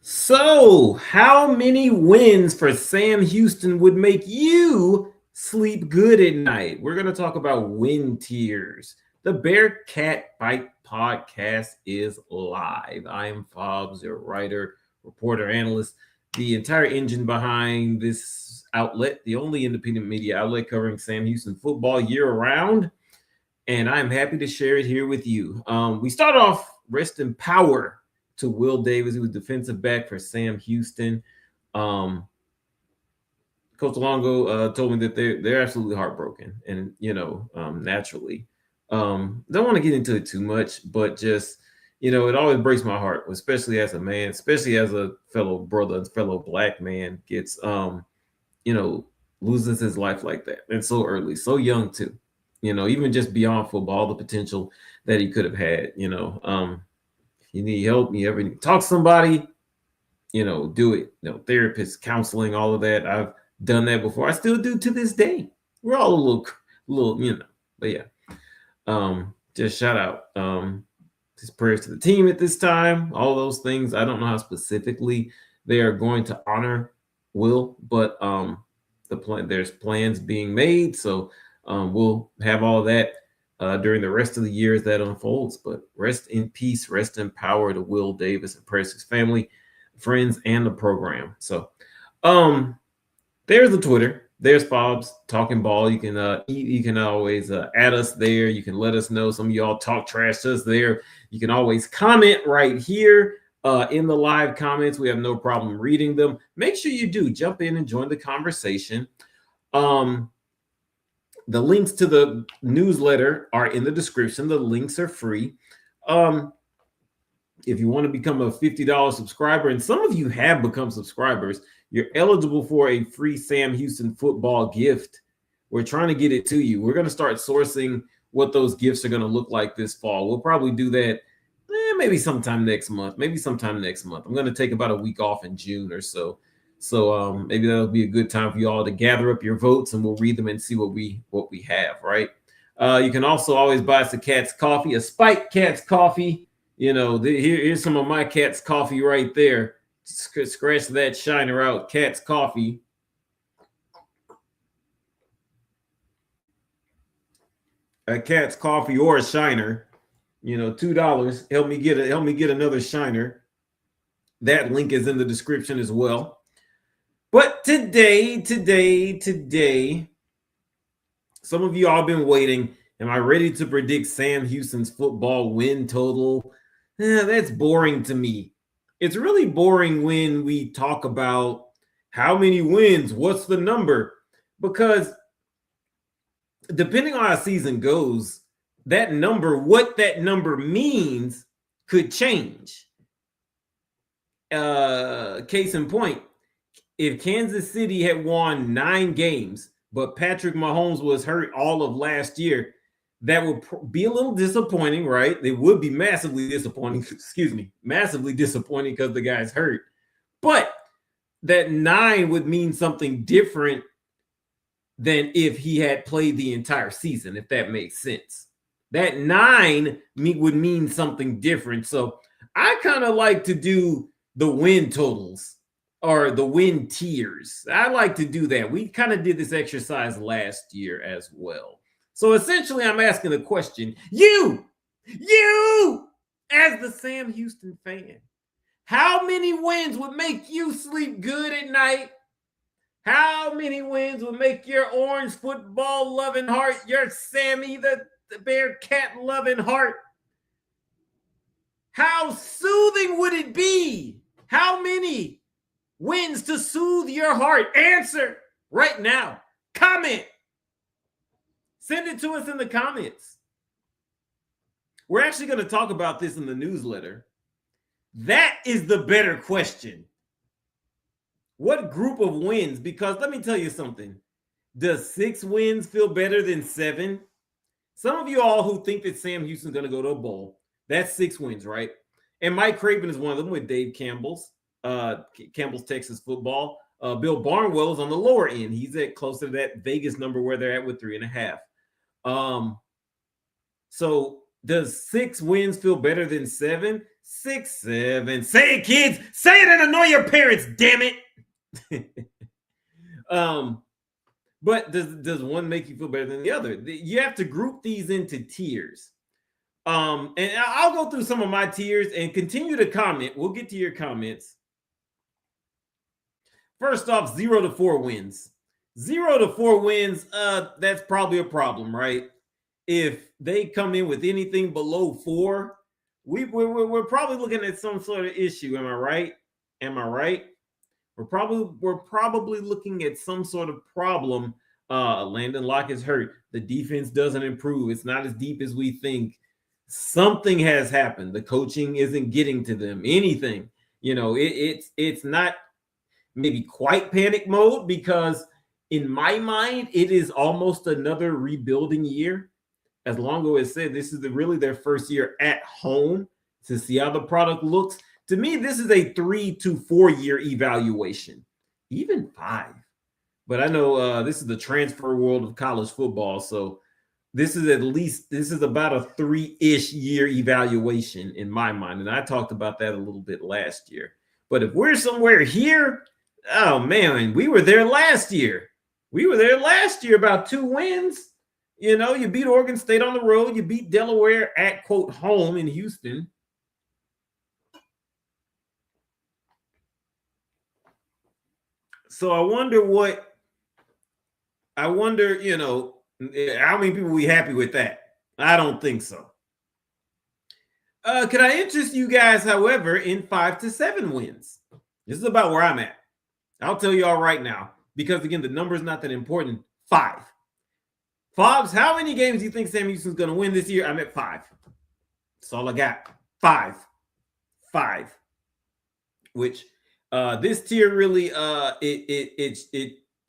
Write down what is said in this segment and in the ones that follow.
So, how many wins for Sam Houston would make you sleep good at night? We're going to talk about win tiers. The Bearkat Bite podcast is live. I am Fobbs, your writer, reporter, analyst, the entire engine behind this outlet, the only independent media outlet covering Sam Houston football year round. And I'm happy to share it here with you. We start off rest in power to Will Davis, who was defensive back for Sam Houston. Um, Coach Longo told me that they're absolutely heartbroken, and naturally, don't want to get into it too much, but just it always breaks my heart, especially as a man, especially as a fellow brother, fellow black man gets you know loses his life like that, and so early, so young too. Even just beyond football, the potential that he could have had. If you need help, you ever need to talk to somebody, do it. Therapists, counseling, all of that. I've done that before. I still do to this day. We're all a little, but yeah. Just shout out. Just prayers to the team at this time. All those things. I don't know how specifically they are going to honor Will, but there's plans being made. So we'll have all that during the rest of the year as that unfolds. But rest in peace, rest in power to Will Davis and prayers to his family, friends, and the program. So there's the Twitter. There's Fobbs talking ball. You can always add us there. You can let us know. Some of y'all talk trash to us there. You can always comment right here in the live comments. We have no problem reading them. Make sure you do jump in and join the conversation. The links to the newsletter are in the description. The links are free. If you want to become a $50 subscriber, and some of you have become subscribers, you're eligible for a free Sam Houston football gift. We're trying to get it to you. We're going to start sourcing what those gifts are going to look like this fall. We'll probably do that maybe sometime next month. I'm going to take about a week off in June or so. So maybe that'll be a good time for you all to gather up your votes, and we'll read them and see what we have, right? You can also always buy us a Cat's Coffee, a Spike Cat's Coffee. Here's some of my Cat's Coffee right there. Scratch that shiner out. Cat's Coffee. A Cat's Coffee or a shiner. $2. Help me get another shiner. That link is in the description as well. But today, some of you all been waiting. Am I ready to predict Sam Houston's football win total? That's boring to me. It's really boring when we talk about how many wins, what's the number, because depending on how a season goes, what that number means could change. Case in point, if Kansas City had won 9 games, but Patrick Mahomes was hurt all of last year, that would be a little disappointing, right? It would be massively disappointing. Massively disappointing because the guy's hurt. But that 9 would mean something different than if he had played the entire season, if that makes sense. That 9 would mean something different. So I kind of like to do the win totals or the win tiers. I like to do that. We kind of did this exercise last year as well. So essentially, I'm asking the question, you, as the Sam Houston fan, how many wins would make you sleep good at night? How many wins would make your orange football loving heart, your Sammy the Bearkat loving heart? How soothing would it be? How many wins to soothe your heart? Answer right now. Comment. Send it to us in the comments. We're actually going to talk about this in the newsletter. That is the better question. What group of wins? Because let me tell you something. Does 6 wins feel better than 7? Some of you all who think that Sam Houston's going to go to a bowl, that's 6 wins, right? And Mike Craven is one of them with Dave Campbell's Texas football. Bill Barnwell is on the lower end. He's at closer to that Vegas number where they're at with 3.5. So does 6 wins feel better than 7? 6, 7. Say it, kids. Say it and annoy your parents, damn it. But does one make you feel better than the other? You have to group these into tiers. And I'll go through some of my tiers and continue to comment. We'll get to your comments. First off, 0 to 4 wins. 0 to 4 wins, that's probably a problem, right? If they come in with anything below 4, we're probably looking at some sort of issue. Am I right? Am I right? We're probably looking at some sort of problem. Landon Locke is hurt. The defense doesn't improve. It's not as deep as we think. Something has happened. The coaching isn't getting to them. Anything. It's not maybe quite panic mode, because in my mind, it is almost another rebuilding year. As Longo has said, this is really their first year at home to see how the product looks. To me, this is a 3 to 4 year evaluation, even 5. But I know this is the transfer world of college football, so this is about a 3-ish year evaluation in my mind. And I talked about that a little bit last year. But if we're somewhere here, oh man, we were there last year. We were there last year, about 2 wins. You beat Oregon State on the road. You beat Delaware at, quote, home in Houston. So I wonder, how many people we happy with that? I don't think so. Could I interest you guys, however, in 5 to 7 wins? This is about where I'm at. I'll tell you all right now, because again, the number is not that important. 5. Fobbs, how many games do you think Sam Houston's going to win this year? I'm at 5. That's all I got. 5. Which this tier really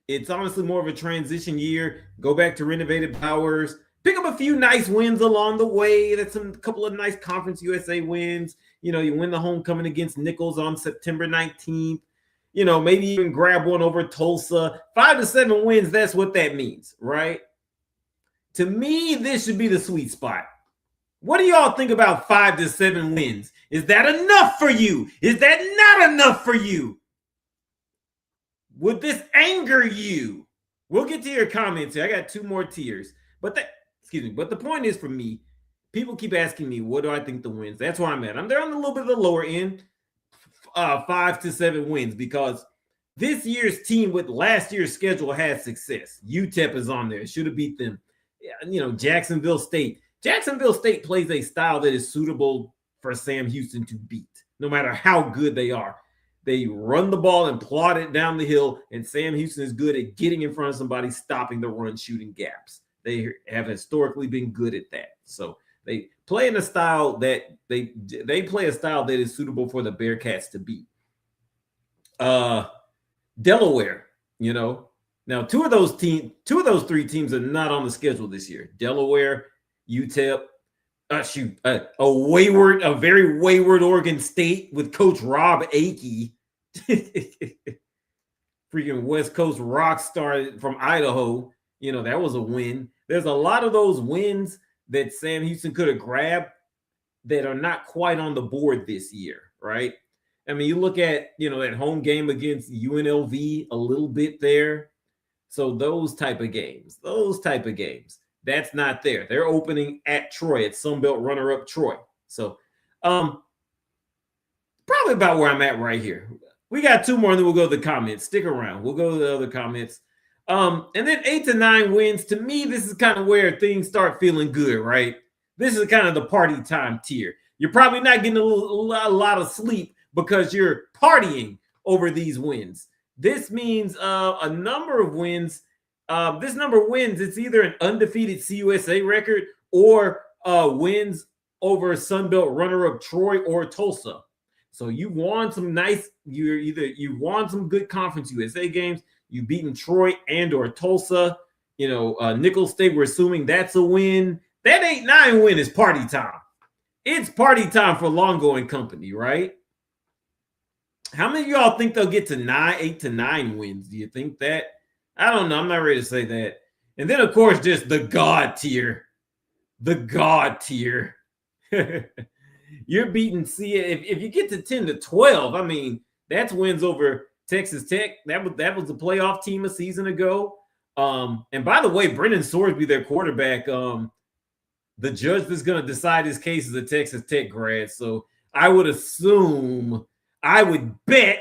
it's honestly more of a transition year. Go back to renovated powers. Pick up a few nice wins along the way. That's a couple of nice Conference USA wins. You win the homecoming against Nichols on September 19th. Maybe even grab one over Tulsa. 5 to 7 wins, that's what that means, right? To me, this should be the sweet spot. What do y'all think about 5 to 7 wins? Is that enough for you? Is that not enough for you? Would this anger you? We'll get to your comments here. I got 2 more tiers. But the point is, for me, people keep asking me, what do I think the wins? That's where I'm at. I'm there on a little bit of the lower end, 5 to 7 wins, because this year's team with last year's schedule has success. UTEP is on there. Should have beat them. Jacksonville State. Jacksonville State plays a style that is suitable for Sam Houston to beat, no matter how good they are. They run the ball and plod it down the hill, and Sam Houston is good at getting in front of somebody, stopping the run, shooting gaps. They have historically been good at that. So they play in a style that they play a style that is suitable for the Bearkats to beat. Delaware, Now, 2 of those 3 teams are not on the schedule this year. Delaware, UTEP, a very wayward Oregon State with Coach Rob Akey, freaking West Coast rock star from Idaho. That was a win. There's a lot of those wins that Sam Houston could have grabbed that are not quite on the board this year, right? I mean, you look at, that home game against UNLV a little bit there. So those type of games, that's not there. They're opening at Troy, at Sunbelt runner-up Troy. So probably about where I'm at right here. We got 2 more, and then we'll go to the comments. Stick around. We'll go to the other comments. And then 8 to 9 wins. To me, this is kind of where things start feeling good, right? This is kind of the party time tier. You're probably not getting a lot of sleep because you're partying over these wins. This means a number of wins. This number of wins, it's either an undefeated CUSA record or wins over Sunbelt runner-up Troy or Tulsa. So you won some you won some good Conference USA games. You've beaten Troy and or Tulsa. Nichols State, we're assuming that's a win. That 8-9 win is party time. It's party time for Longo and company, right? How many of y'all think they'll get to 8 to 9 wins? Do you think that? I don't know. I'm not ready to say that. And then, of course, just the God tier. The God tier. You're beating if you get to 10-12, I mean, that's wins over Texas Tech. That was the playoff team a season ago. And by the way, Brendan Sorsby, their quarterback, the judge that's going to decide his case is a Texas Tech grad. So I would assume, I would bet,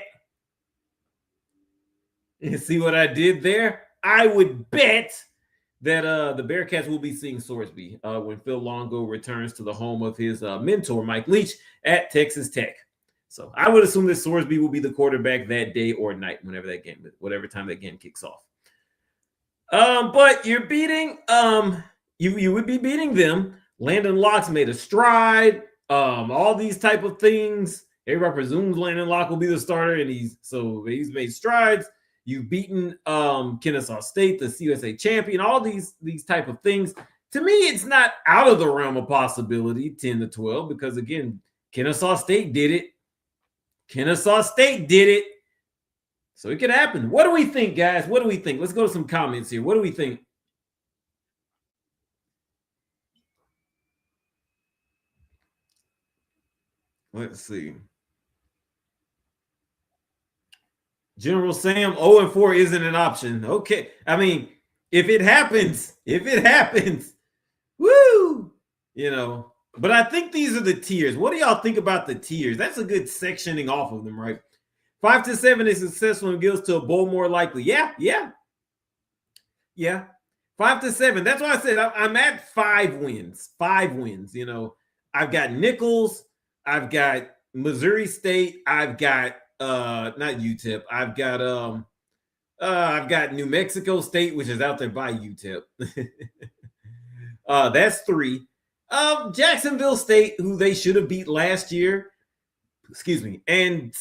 and see what I did there? I would bet that the Bearcats will be seeing Sorsby when Phil Longo returns to the home of his mentor, Mike Leach, at Texas Tech. So I would assume that Sorsby will be the quarterback that day or night, whatever time that game kicks off. But you're beating, you would be beating them. Landon Locke's made a stride. All these type of things. Everybody presumes Landon Locke will be the starter, and he's made strides. You've beaten Kennesaw State, the CUSA champion, all these type of things. To me, it's not out of the realm of possibility, 10-12, because again, Kennesaw State did it. Kennesaw State did it. So it could happen. What do we think, guys? What do we think? Let's go to some comments here. What do we think? Let's see. General Sam, 0-4 isn't an option. Okay. I mean, if it happens, woo, But I think these are the tiers. What do y'all think about the tiers? That's a good sectioning off of them, right? 5-7 is successful and gives to a bowl more likely. Yeah. 5-7. That's why I said I'm at 5 wins. 5 wins. I've got Nichols. I've got Missouri State. I've got not UTEP. I've got New Mexico State, which is out there by UTEP. That's 3. Jacksonville State, who they should have beat last year. Excuse me, and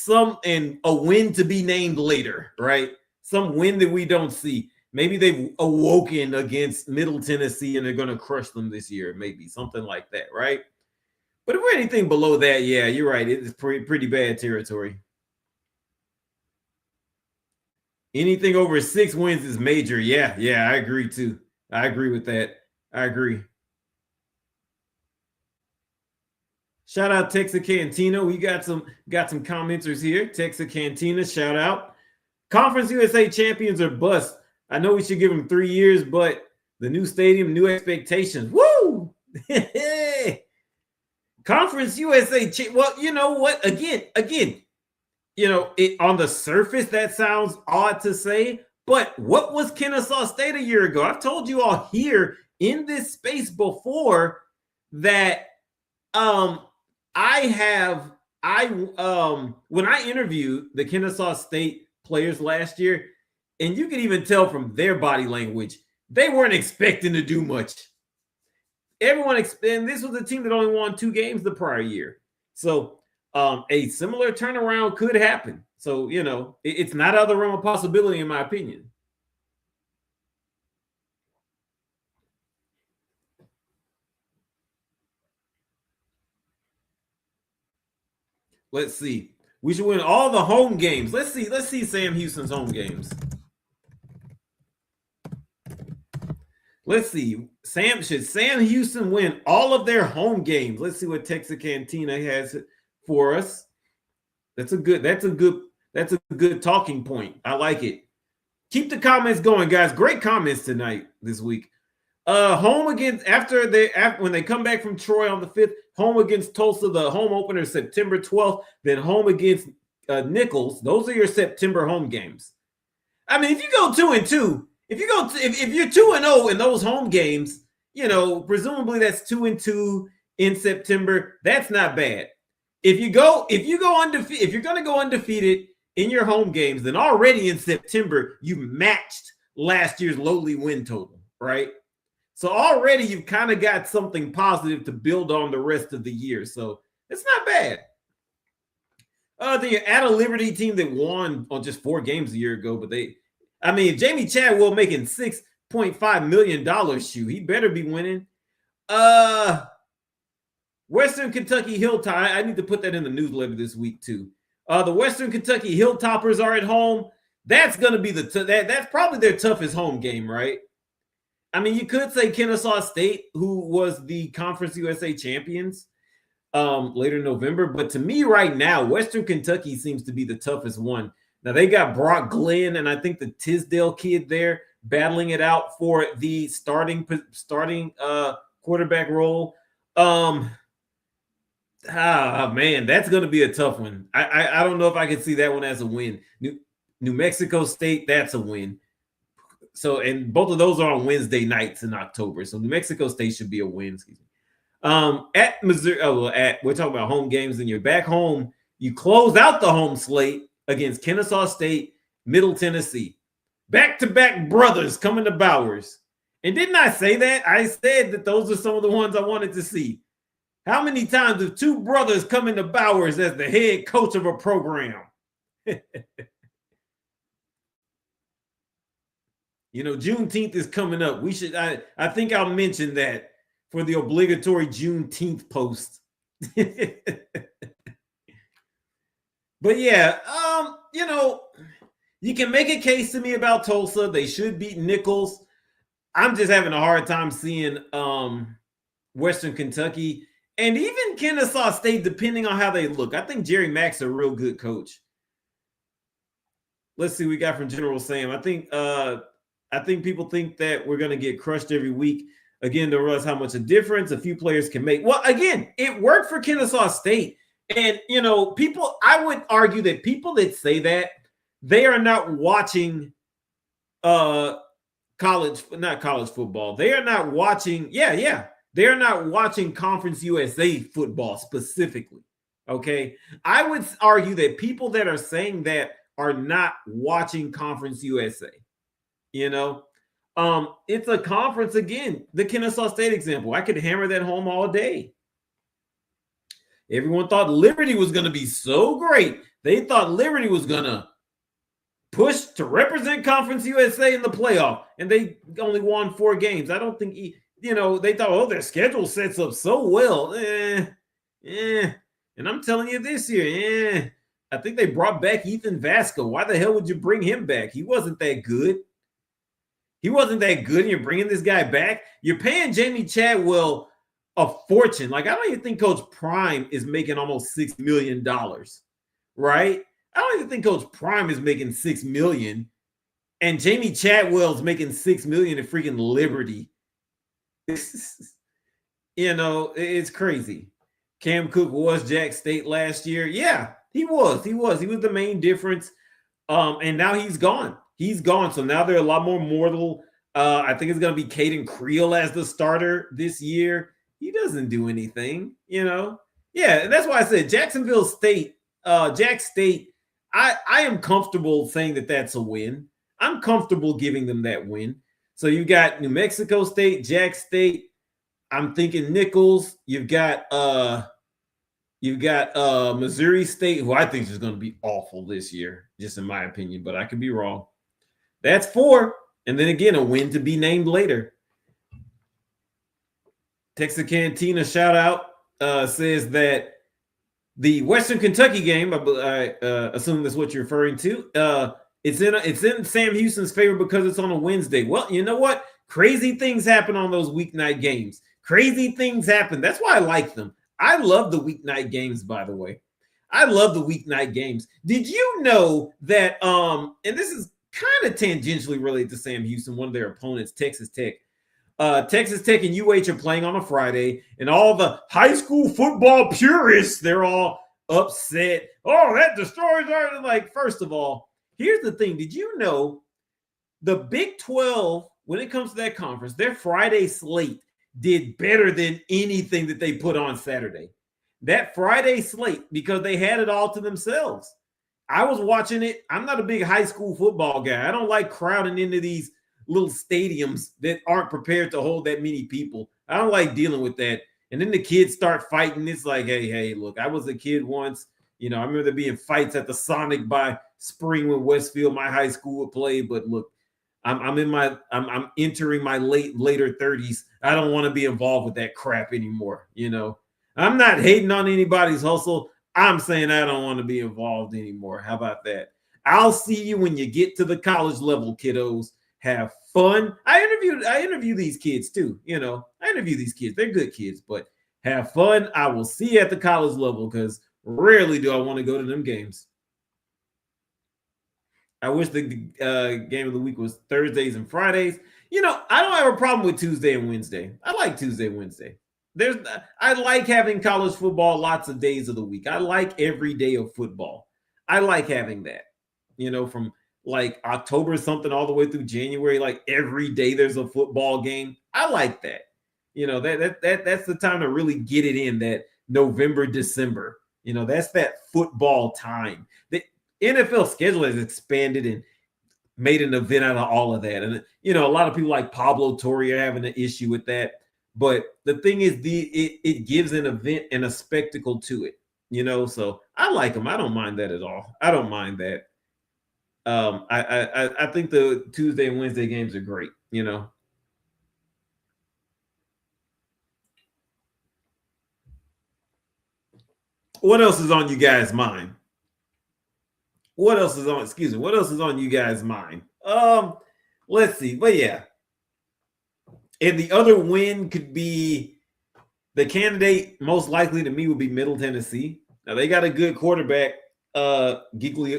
a win to be named later, right? Some win that we don't see. Maybe they've awoken against Middle Tennessee and they're going to crush them this year. Maybe something like that, right? But if we're anything below that, yeah, you're right. It's pretty bad territory. Anything over 6 wins is major. Yeah, I agree too. I agree with that. I agree. Shout out Texarkana. We got some commenters here. Texarkana, shout out. Conference USA champions are bust. I know we should give them 3 years, but the new stadium, new expectations. Woo! Conference USA. Well, you know what? Again, on the surface, that sounds odd to say, but what was Kennesaw State a year ago? I've told you all here in this space before that when I interviewed the Kennesaw State players last year, and you can even tell from their body language, they weren't expecting to do much. And this was a team that only won 2 games the prior year. So a similar turnaround could happen. So, it's not out of the realm of possibility, in my opinion. Let's see. We should win all the home games. Let's see Sam Houston's home games. Let's see. Should Sam Houston win all of their home games? Let's see what Texarkana has for us. That's a good talking point. I like it. Keep the comments going, guys. Great comments tonight this week. Home against when they come back from Troy on the 5th, home against Tulsa, the home opener September 12th, then home against Nichols. Those are your September home games. I mean, if you go 2-2, if you're 2-0 in those home games, presumably that's 2-2 in September. That's not bad. If you're going to go undefeated in your home games, then already in September you matched last year's lowly win total, right? So already you've kind of got something positive to build on the rest of the year. So it's not bad. Then you're at a Liberty team that won on just 4 games a year ago, but Jamie Chadwell making $6.5 million. Shoot, he better be winning. Western Kentucky Hilltop. I need to put that in the newsletter this week too. The Western Kentucky Hilltoppers are at home. That's going to be that's probably their toughest home game, right? I mean, you could say Kennesaw State, who was the Conference USA champions. later in November. But to me, right now, Western Kentucky seems to be the toughest one. Now they got Brock Glenn and I think the Tisdale kid there battling it out for the starting quarterback role. Man, that's going to be a tough one. I don't know if I can see that one as a win. New Mexico State, that's a win. So, and both of those are on Wednesday nights in October. So New Mexico State should be a win. Excuse me. At Missouri, we're talking about home games, and you're back home. You close out the home slate against Kennesaw State, Middle Tennessee. Back-to-back brothers coming to Bowers. And didn't I say that? I said that those are some of the ones I wanted to see. How many times have two brothers come into Bowers as the head coach of a program? You know, Juneteenth is coming up. We should, I think I'll mention that for the obligatory Juneteenth post. But yeah, you know, you can make a case to me about Tulsa. They should beat Nichols. I'm just having a hard time seeing Western Kentucky and even Kennesaw State, depending on how they look. I think Jerry Mack's a real good coach. Let's see what we got from General Sam. I think people think that we're going to get crushed every week. Again, to realize how much a difference a few players can make. Well, again, it worked for Kennesaw State. And, you know, I would argue that people that say that, they are not watching not college football. They are not watching, they're not watching Conference USA football specifically. Okay. I would argue that people that are saying that are not watching Conference USA. You know, it's a conference again. The Kennesaw State example, I could hammer that home all day. Everyone thought Liberty was going to be so great. They thought Liberty was going to push to represent Conference USA in the playoff, and they only won 4 games. I don't think, you know, they thought, oh, their schedule sets up so well. And I'm telling you this year, I think they brought back Ethan Vasco. Why the hell would you bring him back? He wasn't that good. And you're bringing this guy back. You're paying Jamie Chadwell a fortune. Like, I don't even think Coach Prime is making almost $6 million, right? I don't even think Coach Prime is making $6 million, and Jamie Chadwell's making $6 million at freaking Liberty. You know, it's crazy. Cam Cook was Jack State last year. Yeah, he was. He was the main difference. And now he's gone. So now they're a lot more mortal. I think it's going to be Caden Creel as the starter this year. He doesn't do anything, you know? Yeah, and that's why I said Jack State, I am comfortable saying that that's a win. I'm comfortable giving them that win. So you got New Mexico State, Jack State. I'm thinking Nichols. You've got Missouri State, who I think is going to be awful this year, just in my opinion, but I could be wrong. That's 4. And then again, a win to be named later. Texas Cantina shout out says that the Western Kentucky game, I assume that's what you're referring to. It's in Sam Houston's favor because it's on a Wednesday. Well, you know what? Crazy things happen on those weeknight games. Crazy things happen. That's why I like them. I love the weeknight games, by the way. I love the weeknight games. Did you know that, and this is kind of tangentially related to Sam Houston, one of their opponents, Texas Tech. Texas Tech and UH are playing on a Friday, and all the high school football purists, they're all upset. Oh, that destroys our, like, first of all, here's the thing. Did you know the Big 12, when it comes to that conference, their Friday slate did better than anything that they put on Saturday? That Friday slate, because they had it all to themselves. I was watching it. I'm not a big high school football guy. I don't like crowding into these little stadiums that aren't prepared to hold that many people. I don't like dealing with that. And then the kids start fighting. It's like, hey, look, I was a kid once. You know, I remember there being fights at the Sonic by Springwood, Westfield, my high school would play. But look, I'm entering my later 30s. I don't want to be involved with that crap anymore. You know, I'm not hating on anybody's hustle. I'm saying I don't want to be involved anymore. How about that? I'll see you when you get to the college level, kiddos. Have fun. I interview these kids too. You know, I interview these kids. They're good kids, but Have fun. I will see you at the college level because rarely do I want to go to them games. I wish the game of the week was Thursdays and Fridays. I don't have a problem with Tuesday and Wednesday. I like Tuesday and Wednesday. I like having college football lots of days of the week. I like every day of football. I like having that. From like October something all the way through January, like every day there's a football game. I like that. That's the time to really get it in, that November, December. That's that football time. The NFL schedule has expanded and made an event out of all of that. And a lot of people like Pablo Torre are having an issue with that. But the thing is, it gives an event and a spectacle to it. So I like them. I don't mind that at all. I don't mind that. I think the Tuesday and Wednesday games are great. What else is on you guys' mind? What else is on you guys' mind? Let's see. But yeah. And the other win could be, the candidate most likely to me would be Middle Tennessee. Now they got a good quarterback, Gugliano,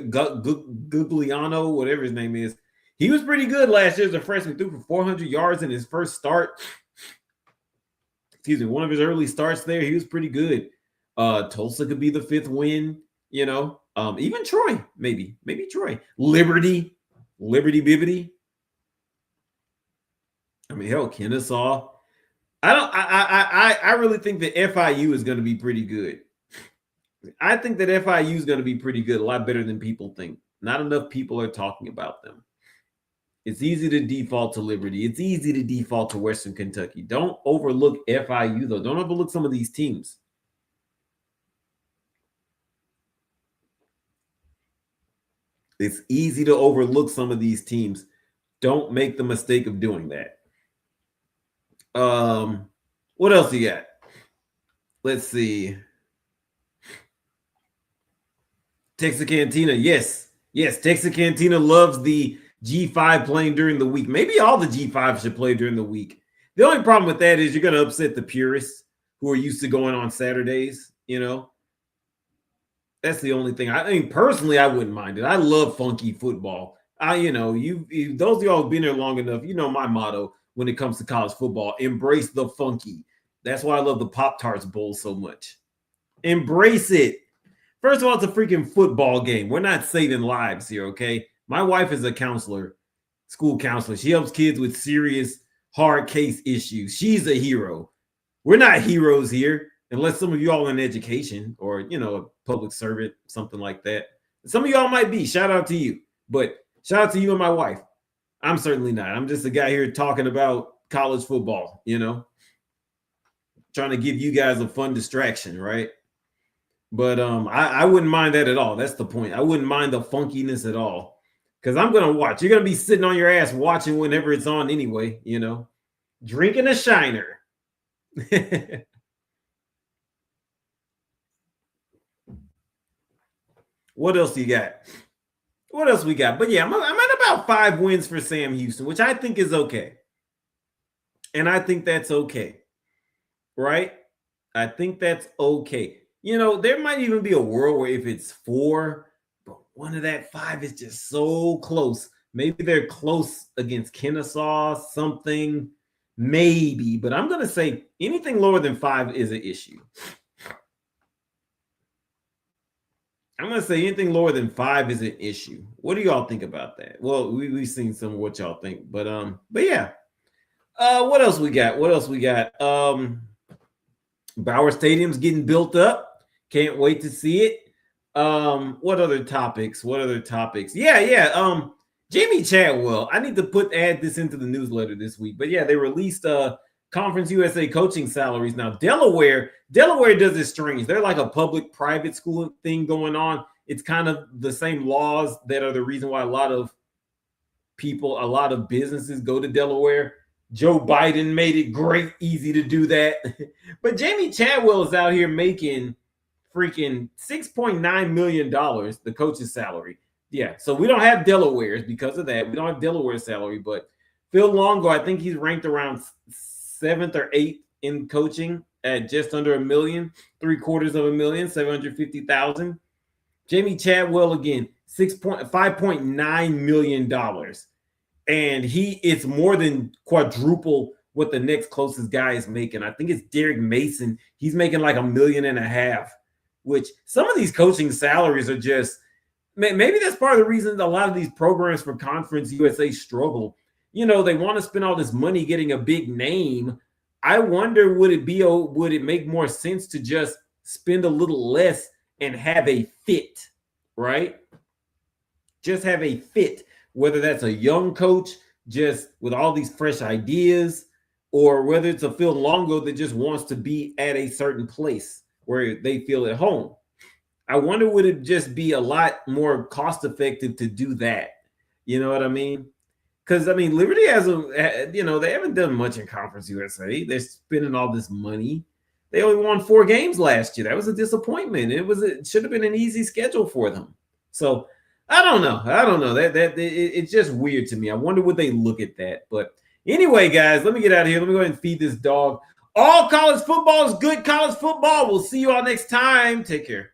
whatever his name is. He was pretty good last year as a freshman. Threw for 400 yards in his first start. One of his early starts there. He was pretty good. Tulsa could be the fifth win. Even Troy, maybe Troy. Liberty Bibbity. I mean, hell, Kennesaw. I really think that FIU is going to be pretty good. I think that FIU is going to be pretty good, a lot better than people think. Not enough people are talking about them. It's easy to default to Liberty. It's easy to default to Western Kentucky. Don't overlook FIU, though. Don't overlook some of these teams. It's easy to overlook some of these teams. Don't make the mistake of doing that. What else you got? Let's see. Texarkana, yes. Texarkana loves the G5 playing during the week. Maybe all the G5 should play during the week. The only problem with that is you're going to upset the purists who are used to going on Saturdays. That's the only thing. I mean, personally, I wouldn't mind it. I love funky football. Those of y'all who've been there long enough, my motto when it comes to college football: embrace the funky. That's why I love the Pop-Tarts Bowl so much. Embrace it. First of all, it's a freaking football game. We're not saving lives here, okay? My wife is a counselor, school counselor. She helps kids with serious, hard case issues. She's a hero. We're not heroes here, unless some of y'all in education or, a public servant, something like that. Some of y'all might be. Shout out to you. But shout out to you and my wife. I'm certainly not. I'm just a guy here talking about college football, trying to give you guys a fun distraction, right? But I wouldn't mind that at all. That's the point. I wouldn't mind the funkiness at all, because I'm going to watch. You're going to be sitting on your ass watching whenever it's on anyway, drinking a Shiner. What else you got? What else we got? But yeah, I'm at about 5 wins for Sam Houston, which I think is okay. And I think that's okay. Right? I think that's okay. There might even be a world where if it's 4, but one of that 5 is just so close. Maybe they're close against Kennesaw, something, maybe. But I'm going to say anything lower than 5 is an issue. I'm going to say anything lower than 5 is an issue. What do y'all think about that? Well, we've seen some of what y'all think. But yeah. What else we got? Bauer Stadium's getting built up. Can't wait to see it. What other topics? Yeah. Jamie Chadwell. I need to add this into the newsletter this week. But yeah, they released Conference USA coaching salaries. Now, Delaware does this strange. They're like a public-private school thing going on. It's kind of the same laws that are the reason why a lot of businesses go to Delaware. Joe Biden made it great, easy to do that. But Jamie Chadwell is out here making freaking $6.9 million, the coach's salary. Yeah, so we don't have Delaware's because of that. We don't have Delaware's salary, but Phil Longo, I think he's ranked around 7th or 8th in coaching. at just under $1 million, 750,000. 750,000. Jamie Chadwell again, $5.9 million. And it's more than quadruple what the next closest guy is making. I think it's Derek Mason. He's making like $1.5 million, which some of these coaching salaries are just, maybe that's part of the reason a lot of these programs for Conference USA struggle. You know, they want to spend all this money getting a big name. I wonder, would it make more sense to just spend a little less and have a fit, right? Just have a fit, whether that's a young coach just with all these fresh ideas, or whether it's a Phil Longo that just wants to be at a certain place where they feel at home. I wonder, would it just be a lot more cost effective to do that? You know what I mean? Because, I mean, Liberty they haven't done much in Conference USA. They're spending all this money. They only won 4 games last year. That was a disappointment. It should have been an easy schedule for them. So I don't know. It's just weird to me. I wonder, would they look at that? But anyway, guys, let me get out of here. Let me go ahead and feed this dog. All college football is good college football. We'll see you all next time. Take care.